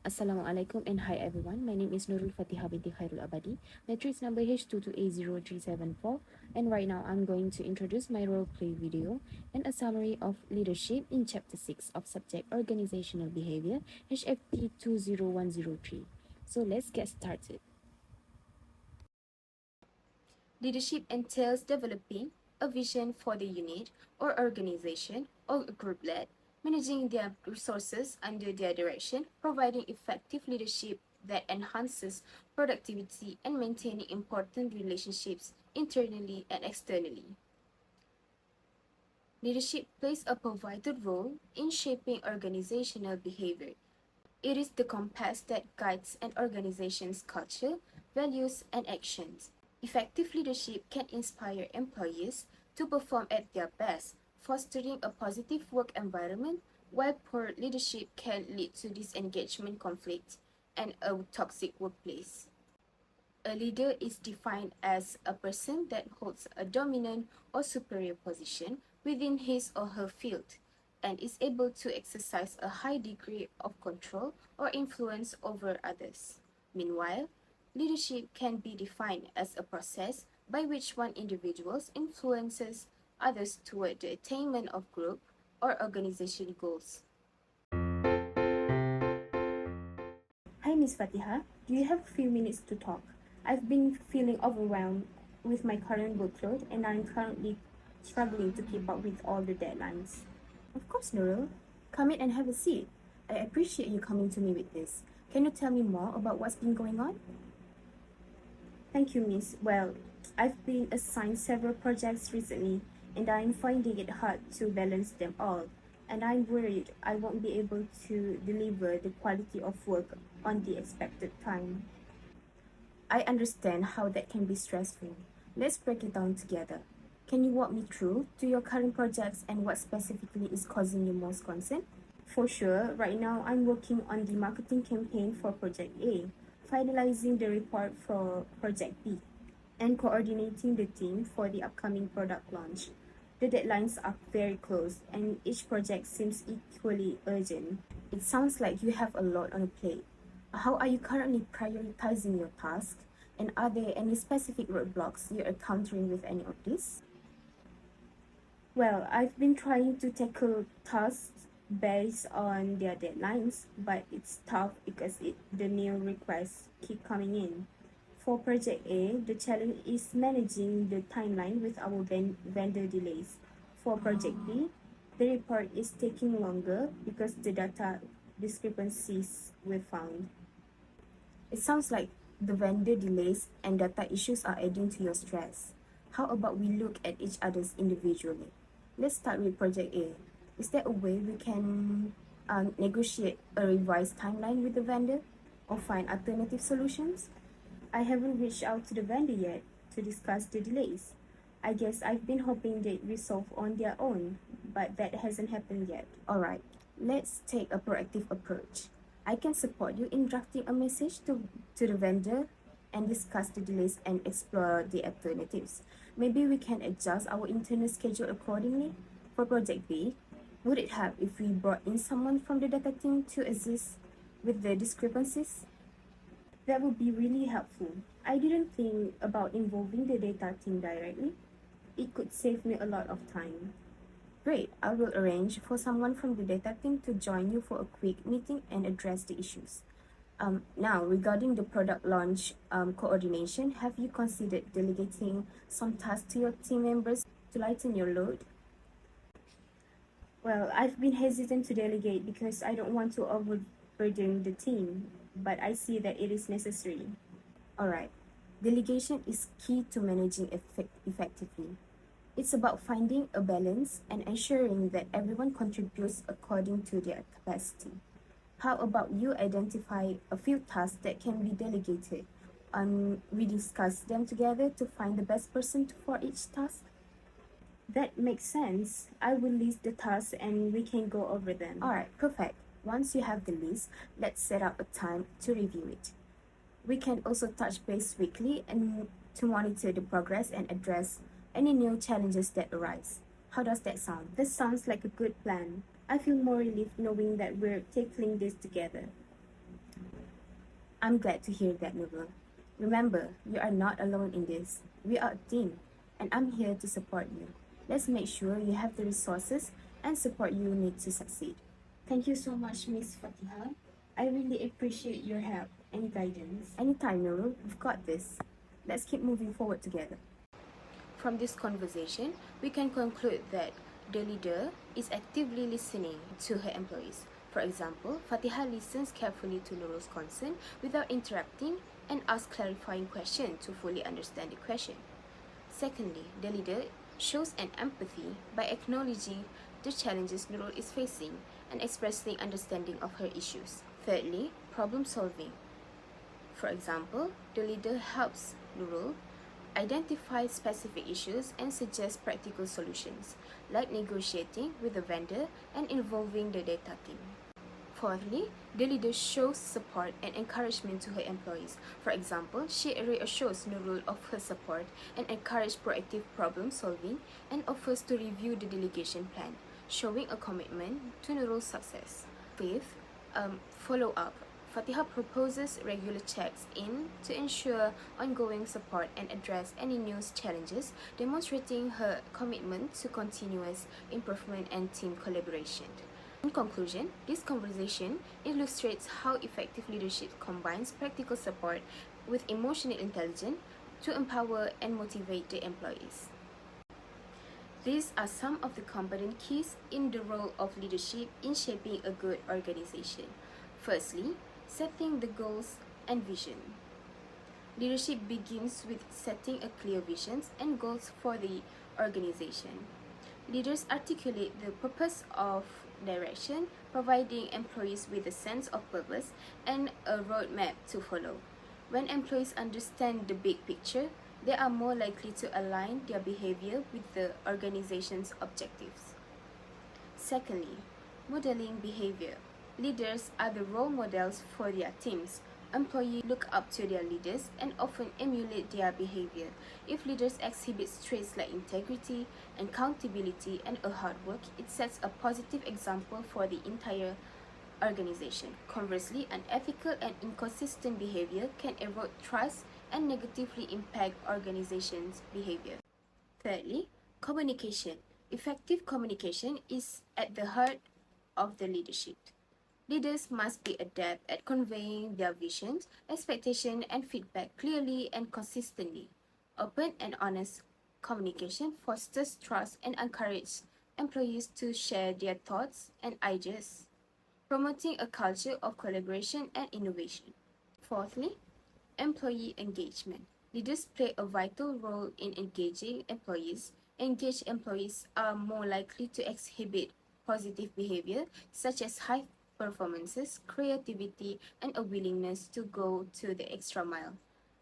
Assalamualaikum and hi everyone. My name is Nurul Fatiha binti Khairul Abadi. Matrix number H22A0374, and right now I'm going to introduce my role play video and a summary of leadership in chapter 6 of subject organizational behavior HFT20103. So let's get started. Leadership entails developing a vision for the unit or organization or a group led, managing their resources under their direction, providing effective leadership that enhances productivity, and maintaining important relationships internally and externally. Leadership plays a pivotal role in shaping organizational behavior. It is the compass that guides an organization's culture, values, and actions. Effective leadership can inspire employees to perform at their best, fostering a positive work environment, while poor leadership can lead to disengagement, conflict, and a toxic workplace. A leader is defined as a person that holds a dominant or superior position within his or her field and is able to exercise a high degree of control or influence over others. Meanwhile, leadership can be defined as a process by which one individual influences others toward the attainment of group or organization goals. Hi, Miss Fatiha. Do you have a few minutes to talk? I've been feeling overwhelmed with my current workload and I'm currently struggling to keep up with all the deadlines. Of course, Nurul. Come in and have a seat. I appreciate you coming to me with this. Can you tell me more about what's been going on? Thank you, Miss. Well, I've been assigned several projects recently and I'm finding it hard to balance them all. And I'm worried I won't be able to deliver the quality of work on the expected time. I understand how that can be stressful. Let's break it down together. Can you walk me through to your current projects and what specifically is causing you most concern? For sure, right now I'm working on the marketing campaign for Project A, finalizing the report for Project B, and coordinating the team for the upcoming product launch. The deadlines are very close and each project seems equally urgent. It sounds like you have a lot on your plate. How are you currently prioritizing your tasks? And are there any specific roadblocks you're encountering with any of this? Well, I've been trying to tackle tasks based on their deadlines, but it's tough because the new requests keep coming in. For Project A, the challenge is managing the timeline with our vendor delays. For Project B, the report is taking longer because the data discrepancies were found. It sounds like the vendor delays and data issues are adding to your stress. How about we look at each other's individually? Let's start with Project A. Is there a way we can negotiate a revised timeline with the vendor or find alternative solutions? I haven't reached out to the vendor yet to discuss the delays. I guess I've been hoping they'd resolve on their own, but that hasn't happened yet. Alright, let's take a proactive approach. I can support you in drafting a message to the vendor and discuss the delays and explore the alternatives. Maybe we can adjust our internal schedule accordingly. For Project B, would it help if we brought in someone from the data team to assist with the discrepancies? That would be really helpful. I didn't think about involving the data team directly. It could save me a lot of time. Great, I will arrange for someone from the data team to join you for a quick meeting and address the issues. Now, regarding the product launch coordination, have you considered delegating some tasks to your team members to lighten your load? Well, I've been hesitant to delegate because I don't want to overburden the team, but I see that it is necessary. Alright, delegation is key to managing effectively. It's about finding a balance and ensuring that everyone contributes according to their capacity. How about you identify a few tasks that can be delegated and we discuss them together to find the best person for each task? That makes sense. I will list the tasks and we can go over them. Alright, perfect. Once you have the list, let's set up a time to review it. We can also touch base weekly and to monitor the progress and address any new challenges that arise. How does that sound? This sounds like a good plan. I feel more relieved knowing that we're tackling this together. I'm glad to hear that, Nurul. Remember, you are not alone in this. We are a team, and I'm here to support you. Let's make sure you have the resources and support you need to succeed. Thank you so much, Miss Fatiha. I really appreciate your help and guidance. Anytime, Nurul, we've got this. Let's keep moving forward together. From this conversation, we can conclude that the leader is actively listening to her employees. For example, Fatiha listens carefully to Nurul's concern without interrupting and asks clarifying questions to fully understand the question. Secondly, the leader shows an empathy by acknowledging the challenges Nurul is facing and expressing understanding of her issues. Thirdly, problem solving. For example, the leader helps Nurul identify specific issues and suggest practical solutions, like negotiating with the vendor and involving the data team. Fourthly, the leader shows support and encouragement to her employees. For example, she reassures Nurul of her support and encourages proactive problem solving and offers to review the delegation plan, showing a commitment to Nurul's success. Fifth, follow-up. Fatiha proposes regular checks-in to ensure ongoing support and address any new challenges, demonstrating her commitment to continuous improvement and team collaboration. In conclusion, this conversation illustrates how effective leadership combines practical support with emotional intelligence to empower and motivate the employees. These are some of the component keys in the role of leadership in shaping a good organization. Firstly, setting the goals and vision. Leadership begins with setting a clear vision and goals for the organization. Leaders articulate the purpose of direction, providing employees with a sense of purpose and a roadmap to follow. When employees understand the big picture, they are more likely to align their behavior with the organization's objectives. Secondly, modeling behavior. Leaders are the role models for their teams. Employees look up to their leaders and often emulate their behavior. If leaders exhibit traits like integrity, accountability, and a hard work, it sets a positive example for the entire organization. Conversely, unethical and inconsistent behavior can erode trust and negatively impact organizations' behavior. Thirdly, communication. Effective communication is at the heart of the leadership. Leaders must be adept at conveying their visions, expectations, and feedback clearly and consistently. Open and honest communication fosters trust and encourages employees to share their thoughts and ideas, promoting a culture of collaboration and innovation. Fourthly, employee engagement. Leaders play a vital role in engaging employees. Engaged employees are more likely to exhibit positive behavior, such as high performances, creativity, and a willingness to go to the extra mile.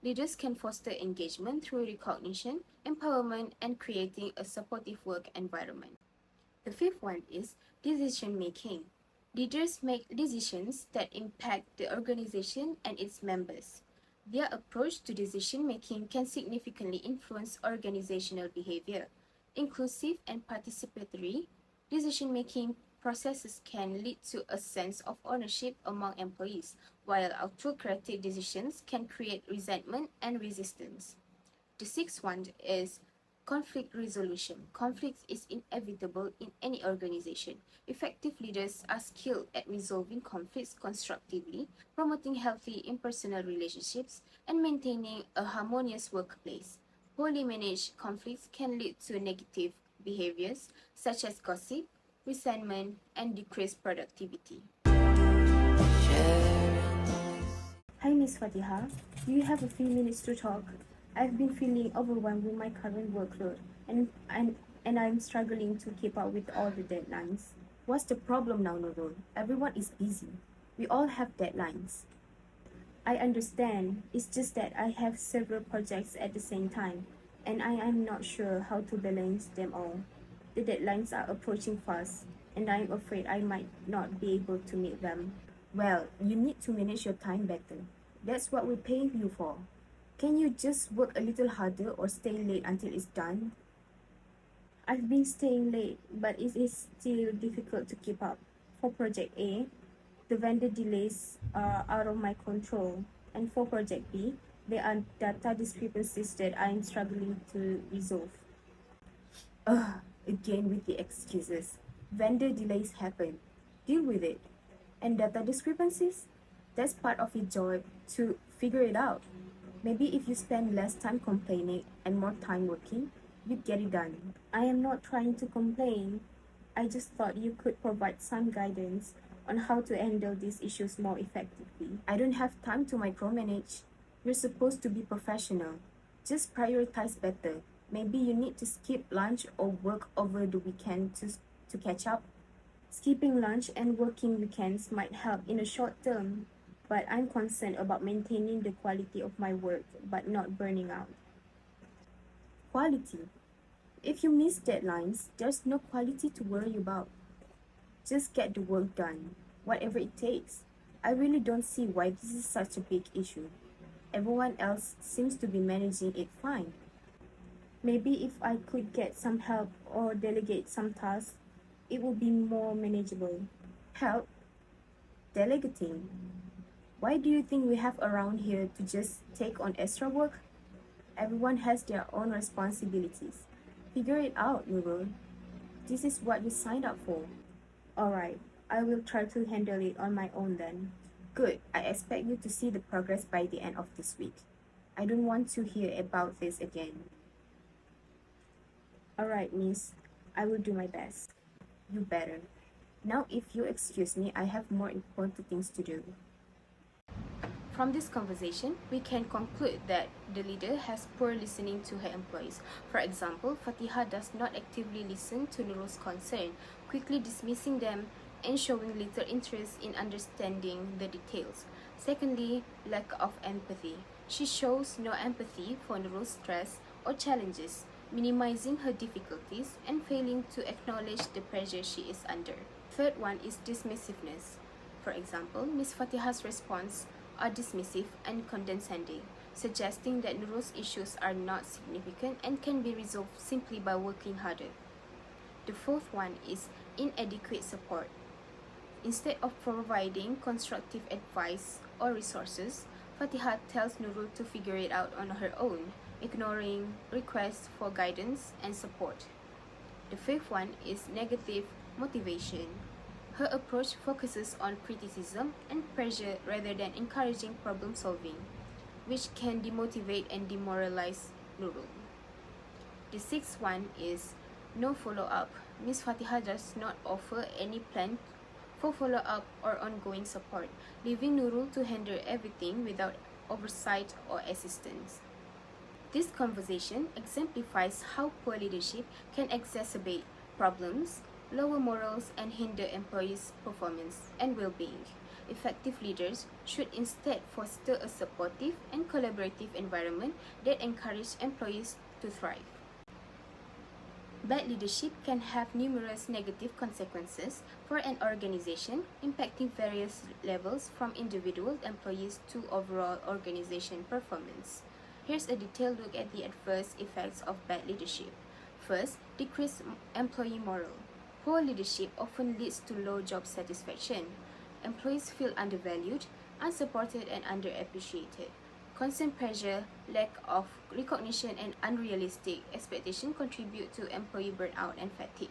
Leaders can foster engagement through recognition, empowerment, and creating a supportive work environment. The fifth one is decision making. Leaders make decisions that impact the organization and its members. Their approach to decision making can significantly influence organizational behavior. Inclusive and participatory decision making processes can lead to a sense of ownership among employees, while autocratic decisions can create resentment and resistance. The sixth one is conflict resolution. Conflict is inevitable in any organization. Effective leaders are skilled at resolving conflicts constructively, promoting healthy interpersonal relationships, and maintaining a harmonious workplace. Poorly managed conflicts can lead to negative behaviors such as gossip, resentment, and decreased productivity. Hi, Miss Fatiha. Do you have a few minutes to talk? I've been feeling overwhelmed with my current workload, and I'm struggling to keep up with all the deadlines. What's the problem now, Nurul? Everyone is busy. We all have deadlines. I understand. It's just that I have several projects at the same time, and I am not sure how to balance them all. The deadlines are approaching fast, and I'm afraid I might not be able to meet them. Well, you need to manage your time better. That's what we're paying you for. Can you just work a little harder or stay late until it's done? I've been staying late, but it is still difficult to keep up. For Project A, the vendor delays are out of my control. And for Project B, there are data discrepancies that I'm struggling to resolve. Again with the excuses. Vendor delays happen. Deal with it. And data discrepancies? That's part of your job to figure it out. Maybe if you spend less time complaining and more time working, you'd get it done. I am not trying to complain. I just thought you could provide some guidance on how to handle these issues more effectively. I don't have time to micromanage. You're supposed to be professional. Just prioritize better. Maybe you need to skip lunch or work over the weekend to catch up. Skipping lunch and working weekends might help in the short term, but I'm concerned about maintaining the quality of my work but not burning out. Quality. If you miss deadlines, there's no quality to worry about. Just get the work done, whatever it takes. I really don't see why this is such a big issue. Everyone else seems to be managing it fine. Maybe if I could get some help or delegate some tasks, it would be more manageable. Help? Delegating. Why do you think we have around here to just take on extra work? Everyone has their own responsibilities. Figure it out, Nurul. This is what you signed up for. Alright, I will try to handle it on my own then. Good, I expect you to see the progress by the end of this week. I don't want to hear about this again. Alright, miss. I will do my best. You better. Now, if you excuse me, I have more important things to do. From this conversation, we can conclude that the leader has poor listening to her employees. For example, Fatiha does not actively listen to Nurul's concern, quickly dismissing them and showing little interest in understanding the details. Secondly, lack of empathy. She shows no empathy for Nurul's stress or challenges, minimizing her difficulties and failing to acknowledge the pressure she is under. Third one is dismissiveness. For example, Miss Fatiha's response are dismissive and condescending, suggesting that Nurul's issues are not significant and can be resolved simply by working harder. The fourth one is inadequate support. Instead of providing constructive advice or resources, Fatiha tells Nurul to figure it out on her own, ignoring requests for guidance and support. The fifth one is negative motivation. Her approach focuses on criticism and pressure rather than encouraging problem solving, which can demotivate and demoralize Nurul. The sixth one is no follow-up. Miss Fatiha does not offer any plan for follow-up or ongoing support, leaving Nurul to handle everything without oversight or assistance. This conversation exemplifies how poor leadership can exacerbate problems, lower morals, and hinder employees' performance and well-being. Effective leaders should instead foster a supportive and collaborative environment that encourages employees to thrive. Bad leadership can have numerous negative consequences for an organization, impacting various levels from individual employees to overall organization performance. Here's a detailed look at the adverse effects of bad leadership. First, decreased employee morale. Poor leadership often leads to low job satisfaction. Employees feel undervalued, unsupported, and underappreciated. Constant pressure, lack of recognition, and unrealistic expectations contribute to employee burnout and fatigue.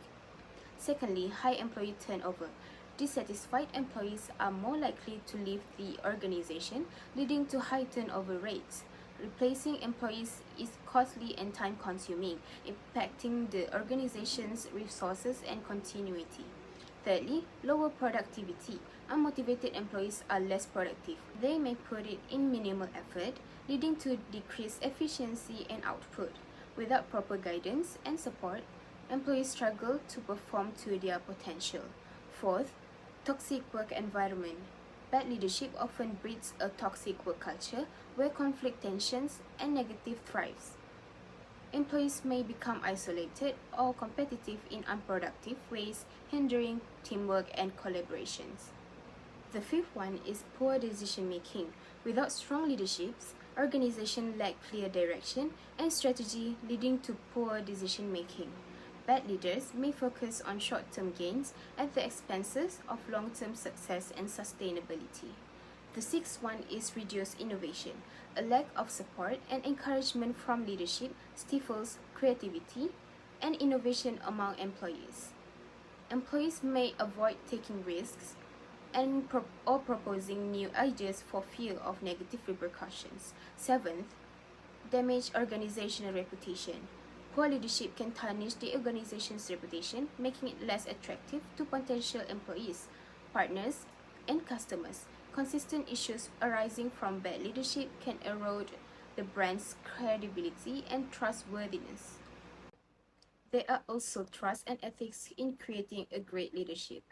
Secondly, high employee turnover. Dissatisfied employees are more likely to leave the organization, leading to high turnover rates. Replacing employees is costly and time-consuming, impacting the organization's resources and continuity. Thirdly, lower productivity. Unmotivated employees are less productive. They may put in minimal effort, leading to decreased efficiency and output. Without proper guidance and support, employees struggle to perform to their potential. Fourth, toxic work environment. Bad leadership often breeds a toxic work culture where conflict, tensions, and negative thrives. Employees may become isolated or competitive in unproductive ways, hindering teamwork and collaborations. The fifth one is poor decision making. Without strong leaderships, organizations lack clear direction and strategy, leading to poor decision making. Bad leaders may focus on short-term gains at the expenses of long-term success and sustainability. The sixth one is reduced innovation. A lack of support and encouragement from leadership stifles creativity and innovation among employees. Employees may avoid taking risks or proposing new ideas for fear of negative repercussions. Seventh, damage organizational reputation. Poor leadership can tarnish the organization's reputation, making it less attractive to potential employees, partners, and customers. Consistent issues arising from bad leadership can erode the brand's credibility and trustworthiness. There are also trust and ethics in creating a great leadership.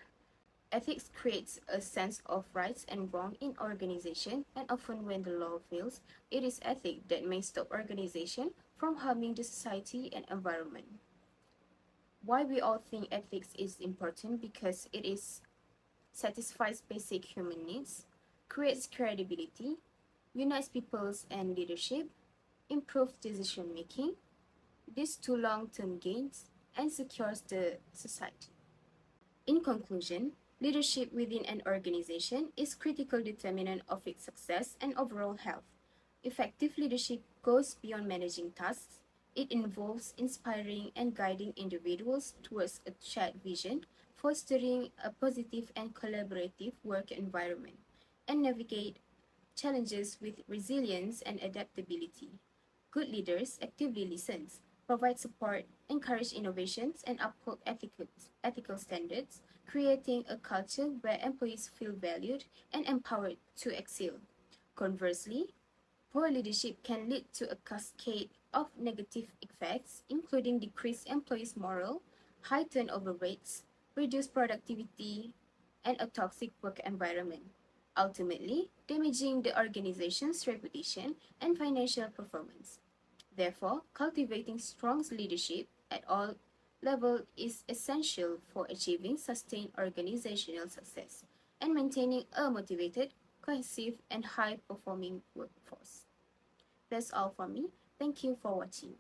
Ethics creates a sense of rights and wrong in organization, and often when the law fails, it is ethics that may stop organization from harming the society and environment. Why we all think ethics is important? Because it satisfies basic human needs, creates credibility, unites peoples and leadership, improves decision making, leads to long-term gains, and secures the society. In conclusion, leadership within an organization is critical determinant of its success and overall health. Effective leadership goes beyond managing tasks. It involves inspiring and guiding individuals towards a shared vision, fostering a positive and collaborative work environment, and navigate challenges with resilience and adaptability. Good leaders actively listen, provide support, encourage innovations, and uphold ethical standards, creating a culture where employees feel valued and empowered to excel. Conversely, poor leadership can lead to a cascade of negative effects, including decreased employees' morale, high turnover rates, reduced productivity, and a toxic work environment, ultimately damaging the organization's reputation and financial performance. Therefore, cultivating strong leadership at all levels is essential for achieving sustained organizational success and maintaining a motivated, cohesive, and high-performing workforce. That's all from me. Thank you for watching.